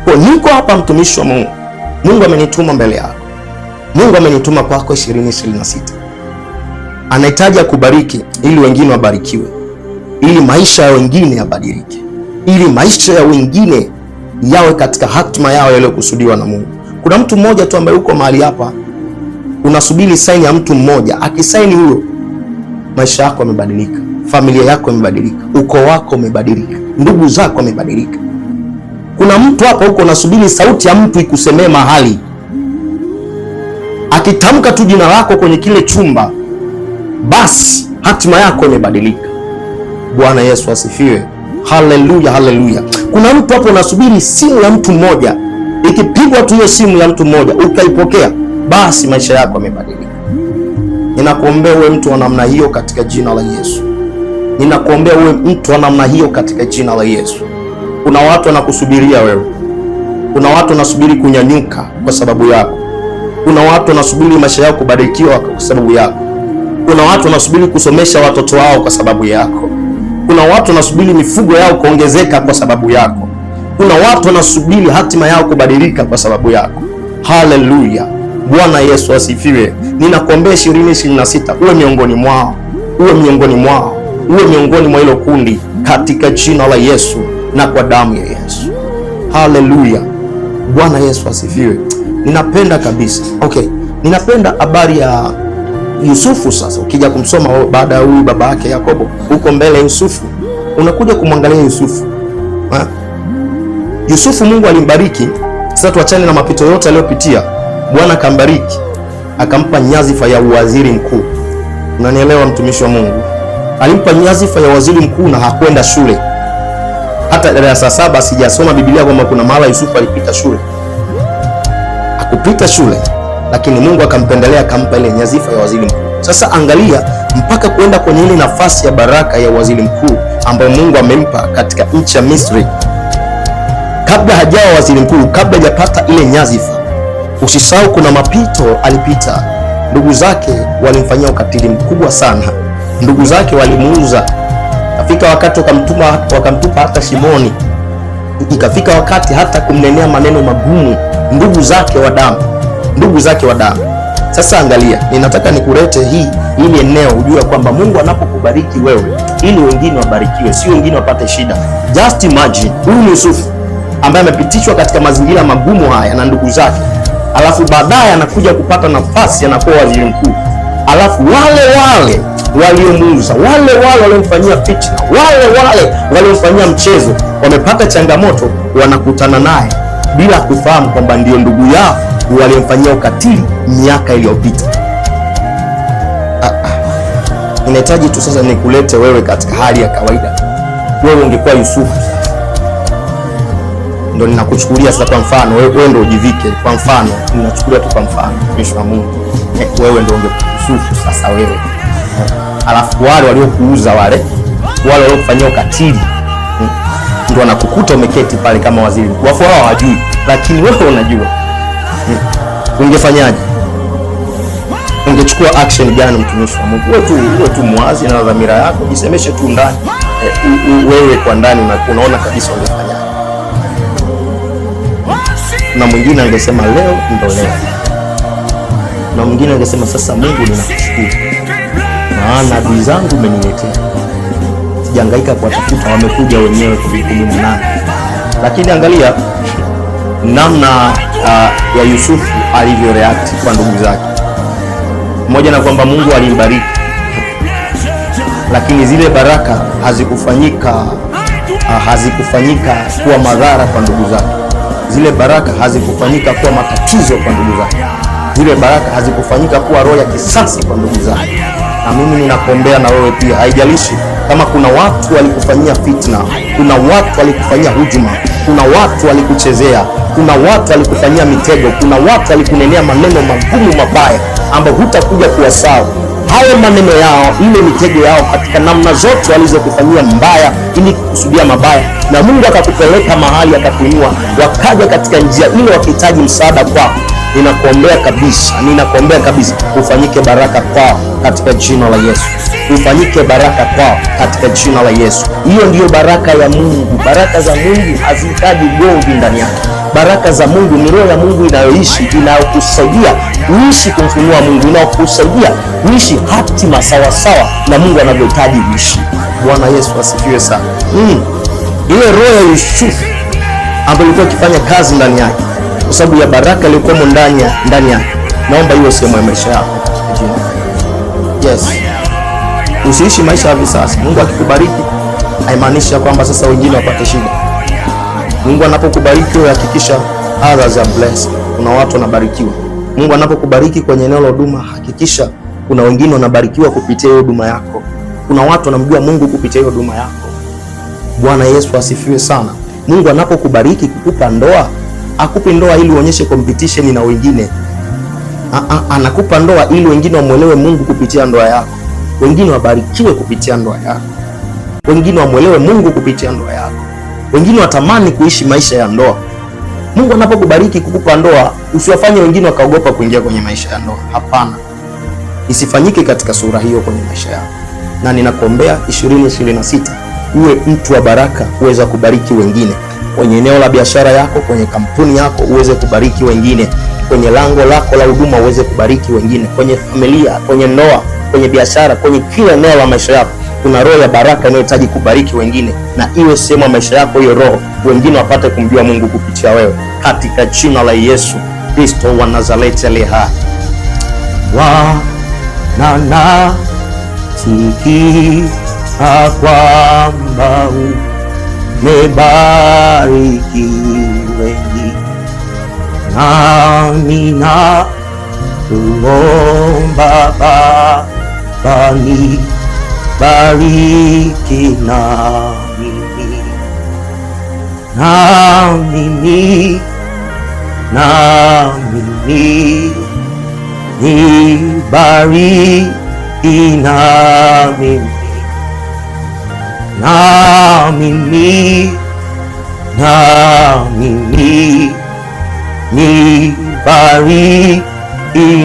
Kwa niko hapa mtumishi wa Mungu. Mungu amenituma mbele yako. Mungu amenituma kwako 2026. Anahitaji kubariki ili wengine wabarikiwe, ili maisha ya wengine yabadilike, ili maisha ya wengine yawe katika hatima yao yaliyokusudiwa na Mungu. Kuna mtu mmoja tu ambaye uko mahali hapa unasubiri saini ya mtu mmoja. Akisaini huyo, maisha yako yamebadilika, familia yako imebadilika, ukoo wako umebadilika, ndugu zako wamebadilika. Kuna mtu hapa huko unasubiri sauti ya mtu ikusemee mahali. Akitamka tu jina lako kwenye kile chumba, basi hatima yako imebadilika. Bwana Yesu asifiwe. Haleluya, haleluya. Kuna mtu hapo unasubiri simu ya mtu mmoja. Ikipigwa tu hiyo simu ya mtu mmoja ukaipokea, basi maisha yako yamebadilika. Ninakuombea uwe mtu wa namna hiyo katika jina la Yesu. Ninakuombea uwe mtu wa namna hiyo katika jina la Yesu. Kuna watu wanakusubiria wewe. Kuna watu wanasubiri kunyanyuka kwa sababu yako. Kuna watu wanasubiri maisha yao kubarikiwa kwa sababu yako. Kuna watu wanasubiri kusomesha watoto wao kwa sababu yako. Kuna watu wanasubiri mifugo yao kuongezeka kwa sababu yako. Kuna watu wanasubiri hatima yao kubadilika kwa sababu yako. Haleluya. Bwana Yesu asifiwe. Ninakuombea 2026 uwe miongoni mwao. Uwe miongoni mwao. Uwe miongoni mwa hilo kundi katika jina la Yesu na kwa damu ya Yesu. Haleluya. Bwana Yesu asifiwe. Ninapenda kabisa. Okay. Ninapenda habari ya Yusufu. Sasa ukija kumsoma baada ya huyu baba yake Yakobo, huko mbele Yusufu, unakuja kumwangalia Yusufu. Yusufu Mungu alimbariki. Sasa tuachane na mapito yote aliyopitia. Bwana akambariki, akampa nyadhifa ya waziri mkuu. Unanielewa mtumishi wa Mungu? Alimpa nyadhifa ya waziri mkuu na hakwenda shule. Hata darasa 7 sijasoma Biblia kwamba kuna mahala Yusufu alipita shule. Hakupita shule, lakini Mungu akampendelea, akampa ile nyadhifa ya waziri mkuu. Sasa angalia, mpaka kwenda kwenye ile nafasi ya baraka ya waziri mkuu ambayo Mungu amempa katika nchi ya Misri. Kabla hajawa waziri mkuu, kabla hajapata ile nyadhifa, usisahau kuna mapito alipita. Ndugu zake walimfanyia ukatili mkubwa sana. Ndugu zake walimuuza. Ikafika wakati wakamtupa hata shimoni. Ikafika wakati hata kumnenea maneno magumu. Ndugu zake wa damu. Sasa angalia, ninataka nikulete ili eneo ujue kwamba Mungu anapokubariki wewe, ili wengine wabarikiwe, si wengine wapate shida. Just imagine, huyu Yusufu ambaye amepitishwa katika mazingira magumu haya na ndugu zake, alafu baadaye anakuja kupata nafasi, anakuwa waziri mkuu. Alafu wale waliomuuza, wale waliomfanyia fitna, wale waliomfanyia mchezo, wamepata changamoto, wanakutana naye bila kufahamu kwamba ndio ndugu yao waliomfanyia ukatili miaka iliyopita. Ninahitaji tu sasa nikulete wewe katika hali ya kawaida. Wewe ungekuwa Yusufu. Ndio ninakuchukulia sasa kwa mfano, wewe ndio ujivike kwa mfano. Ninachukulia tu kwa mfano, mtumishi wa Mungu. Wewe ndio ungekuwa Yusufu sasa wewe. Alafu wale waliokuuza, wale waliofanyia ukatili ndio wanakukuta umeketi pale kama waziri mkuu. Wafu hao hawajui, lakini wewe unajua. Ungefanyaje? Ungechukua action gani mtumishi wa Mungu? Wewe tu mwazi na dhamira yako, jisemeshe tu ndani. Wewe kwa ndani unaona kabisa ungefanyaje. Na mwingine angesema leo ndio leo. Na mwingine angesema sasa Mungu ninakushukuru, maana adui zangu umeniletea. Sijahangaika kuwatafuta, wamekuja wenyewe kwa 18. Lakini angalia namna ya Yusufu alivyo react kwa ndugu zake. Mmoja na kwamba Mungu alimbariki, lakini zile baraka hazikufanyika kuwa madhara kwa ndugu zake. Zile baraka hazikufanyika kuwa matatizo kwa ndugu zake. Zile baraka hazikufanyika kuwa roho ya kisasi kwa ndugu zake. Na mimi ninakuombea na wewe pia, haijalishi kama kuna watu walikufanyia fitna, kuna watu walikufanyia hujuma, kuna watu walikuchezea, kuna watu walikufanyia mitego, kuna watu walikunenea maneno magumu mabaya ambayo hutakuja kuwasahau. Hayo maneno yao, ile mitego yao, katika namna zote walizokufanyia mbaya ili kukusudia mabaya, na Mungu akakupeleka mahali akakuinua, wakaja katika njia ile wakihitaji msaada kwako. Ninakuombea kabisa ufanyike baraka kwao katika jina la Yesu. ufanyike baraka kwao katika jina la Yesu. Hiyo ndiyo baraka ya Mungu. Baraka za Mungu hazihitaji ugomvi ndani yake. Baraka za Mungu ni roho ya Mungu inayoishi, inayokusaidia uishi kumfunua Mungu, inayokusaidia uishi hatima sawasawa na Mungu anavyohitaji uishi. Bwana Yesu asifiwe sana. Ile roho ya Yusufu ambayo ilikuwa ikifanya kazi ndani yake kwa sababu ya baraka iliyokuwa ndani yake, naomba hiyo sehemu ya maisha yako. Yes. Usiishi maisha ya visasi. Mungu akikubariki haimaanishi kwamba sasa wengine wapate shida. Mungu anapokubariki hakikisha others are blessed. Kuna watu wanabarikiwa. Mungu anapokubariki kwenye eneo la huduma hakikisha kuna wengine wanabarikiwa kupitia hiyo huduma yako. Kuna watu wanamjua Mungu kupitia hiyo huduma yako. Bwana Yesu asifiwe sana. Mungu anapokubariki kukupa ndoa, akupi ndoa ili uonyeshe competition na wengine. Anakupa ndoa ili wengine wamuelewe Mungu kupitia ndoa yako. Wengine wabarikiwe kupitia ndoa yako. Wengine wamuelewe Mungu kupitia ndoa yako. Wengine watamani kuishi maisha ya ndoa. Mungu anapokubariki kukupa ndoa, usiwafanye wengine wakaogopa kuingia kwenye maisha ya ndoa. Hapana. Isifanyike katika sura hiyo kwenye maisha yako. Na ninakuombea 2026 uwe mtu wa baraka, uweze kubariki wengine. Kwenye eneo la biashara yako, kwenye kampuni yako uweze kubariki wengine. Kwenye lango lako la huduma uweze kubariki wengine. Kwenye familia, kwenye ndoa, kwenye biashara, kwenye kila eneo la maisha yako kuna roho ya baraka inayohitaji kubariki wengine, na iwe sehemu ya maisha yako hiyo roho, wengine wapate kumjua Mungu kupitia wewe, katika jina la Yesu Kristo wa Nazareti aliye hai. Bwana nasikia kwamba umebariki wengi, nami nakuomba Baba nibariki na mimi nibariki na mimi nibariki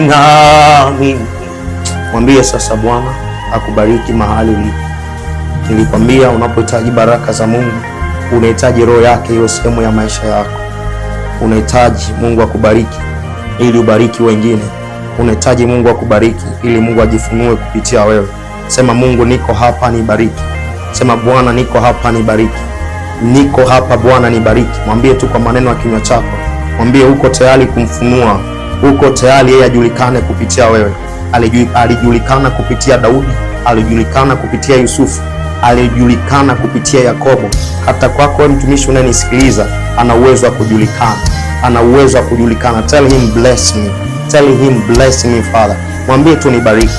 na mimi. Mwambie sasa Bwana akubariki mahali ulipo. Nilikwambia unapohitaji baraka za Mungu, unahitaji roho yake hiyo sehemu ya maisha yako. Unahitaji Mungu akubariki ili ubariki wengine. Unahitaji Mungu akubariki ili Mungu ajifunue kupitia wewe. Sema, Mungu niko hapa nibariki. Sema, Bwana niko hapa nibariki. Niko hapa Bwana nibariki. Mwambie tu kwa maneno ya kinywa chako. Mwambie uko tayari kumfunua. Uko tayari yeye ajulikane kupitia wewe. Alijulikana kupitia Daudi, alijulikana kupitia Yusufu, alijulikana kupitia Yakobo. Hata kwako wewe mtumishi unayenisikiliza, ana uwezo wa kujulikana. Ana uwezo wa kujulikana. Tell him bless me. Tell him bless me Father. Mwambie tu nibariki.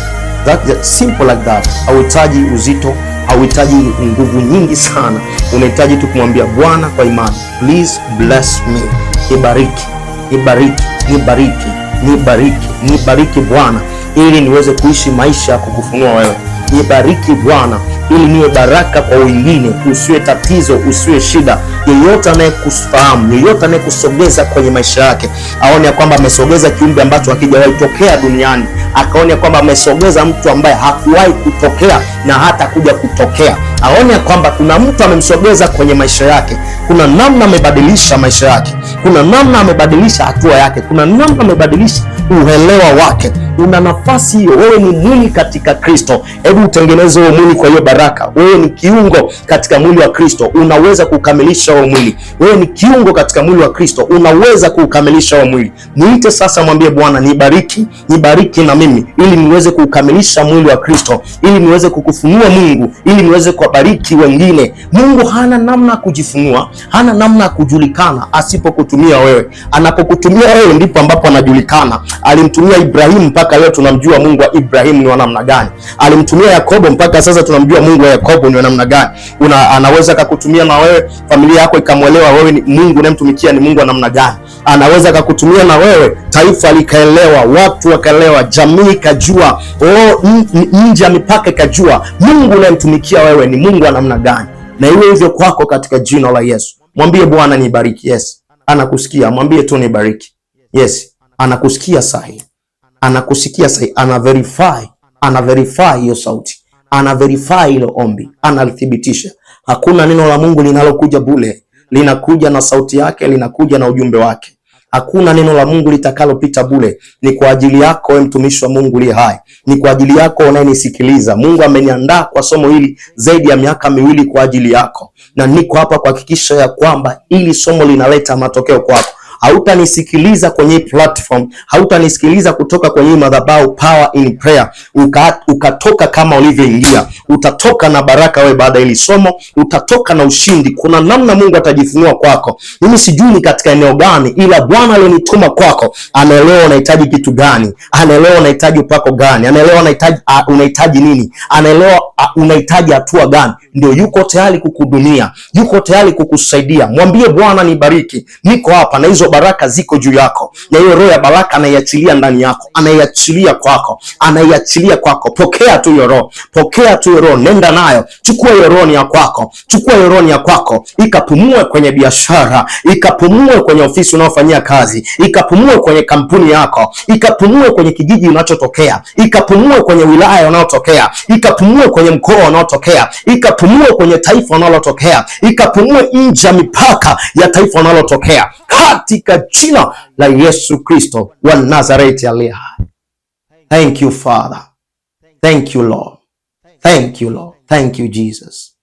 That's simple like that. Hauhitaji uzito, hauhitaji nguvu nyingi sana. Unahitaji tu kumwambia Bwana kwa imani, please bless me. Nibariki, nibariki, nibariki, nibariki, nibariki Bwana ili niweze kuishi maisha ya kukufunua wewe. Nibariki Bwana ili niwe baraka kwa wengine, usiwe tatizo, usiwe shida. Yeyote anayekufahamu, yeyote anayekusogeza kwenye maisha yake, aone kwamba amesogeza kiumbe ambacho hakijawahi tokea duniani, akaone kwamba amesogeza mtu ambaye hakuwahi kutokea na hata kuja kutokea. Aone kwamba kuna mtu amemsogeza kwenye maisha yake, kuna namna amebadilisha maisha yake, kuna namna amebadilisha hatua yake, kuna namna amebadilisha uelewa wake. Una nafasi hiyo. Wewe ni mwili katika Kristo. Hebu utengeneze huo mwili kwa hiyo baraka. Wewe ni kiungo katika mwili wa Kristo, unaweza kukamilisha huo mwili. Wewe ni kiungo katika mwili wa Kristo, unaweza kukamilisha huo mwili. Muite sasa, mwambie Bwana nibariki, nibariki na mimi ili niweze kukamilisha mwili wa Kristo, ili niweze kukufunua Mungu, ili niweze kuwabariki wengine. Mungu hana namna kujifunua, hana namna kujulikana asipokutumia wewe. Anapokutumia wewe ndipo ambapo anajulikana. Alimtumia Ibrahimu, mpaka leo tunamjua Mungu wa Ibrahimu ni wa namna gani. Alimtumia Yakobo, mpaka sasa tunamjua Mungu wa Yakobo ni wa namna gani. Anaweza kukutumia na wewe, familia yako ikamwelewa wewe ni Mungu unayemtumikia ni Mungu wa namna gani. Anaweza kukutumia na wewe, taifa likaelewa, watu wakaelewa, jamii ikajua, nje ya mipaka ikajua Mungu unayemtumikia wewe ni Mungu wa namna gani. Na iwe hivyo kwako katika jina la Yesu. Mwambie Bwana nibariki. Yes, anakusikia. Mwambie tu nibariki. Yes, anakusikia sahi. Anakusikia sahi. Ana verify hiyo sauti. ana verify ile ombi, analithibitisha. Hakuna neno la Mungu linalokuja bure, linakuja na sauti yake, linakuja na ujumbe wake. Hakuna neno la Mungu litakalopita bure. Ni kwa ajili yako wewe mtumishi wa Mungu aliye hai, ni kwa ajili yako unayenisikiliza. Mungu ameniandaa kwa somo hili zaidi ya miaka 2 kwa ajili yako, na niko hapa kuhakikisha ya kwamba ili somo linaleta matokeo kwako. Hautanisikiliza kwenye platform, hautanisikiliza kutoka kwenye madhabahu Power in Prayer ukatoka kama ulivyoingia. Utatoka na baraka wewe baada ya hili somo, utatoka na ushindi. Kuna namna Mungu atajifunua kwako. Mimi sijui ni katika eneo gani, ila Bwana alionituma kwako anaelewa unahitaji kitu gani, anaelewa unahitaji upako gani, anaelewa unahitaji nini, anaelewa unahitaji hatua gani. Ndio yuko tayari kukuhudumia, yuko tayari kukusaidia. Mwambie Bwana, nibariki, niko hapa na hizo baraka ziko juu yako, na hiyo roho ya baraka anaiachilia ndani yako, anaiachilia kwako, anaiachilia kwako. Pokea tu hiyo roho, pokea tu hiyo roho, nenda nayo. Chukua hiyo roho ya kwako, chukua hiyo roho ya kwako, ikapumue kwenye biashara, ikapumue kwenye ofisi unaofanyia kazi, ikapumue kwenye kampuni yako, ikapumue kwenye kijiji unachotokea, ikapumue kwenye wilaya unayotokea, ikapumue kwenye mkoa unaotokea, ikapumue kwenye taifa unalotokea, ikapumue nje ya mipaka ya taifa unalotokea, katika jina la Yesu Kristo wa Nazareti aliye hai. Thank you Father. Thank you Lord. Thank you Lord. Thank you Jesus.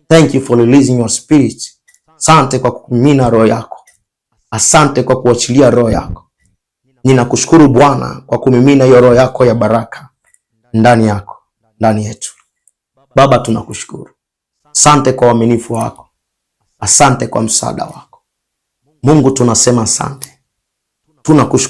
Thank you for releasing your spirit. Asante kwa kumimina roho yako. Asante kwa kuachilia roho yako. Ninakushukuru Bwana kwa kumimina hiyo roho yako ya baraka ndani yako, ndani yetu. Baba, tunakushukuru. Asante kwa uaminifu wako. Asante kwa msaada wako. Mungu, tunasema asante. Tunakushukuru.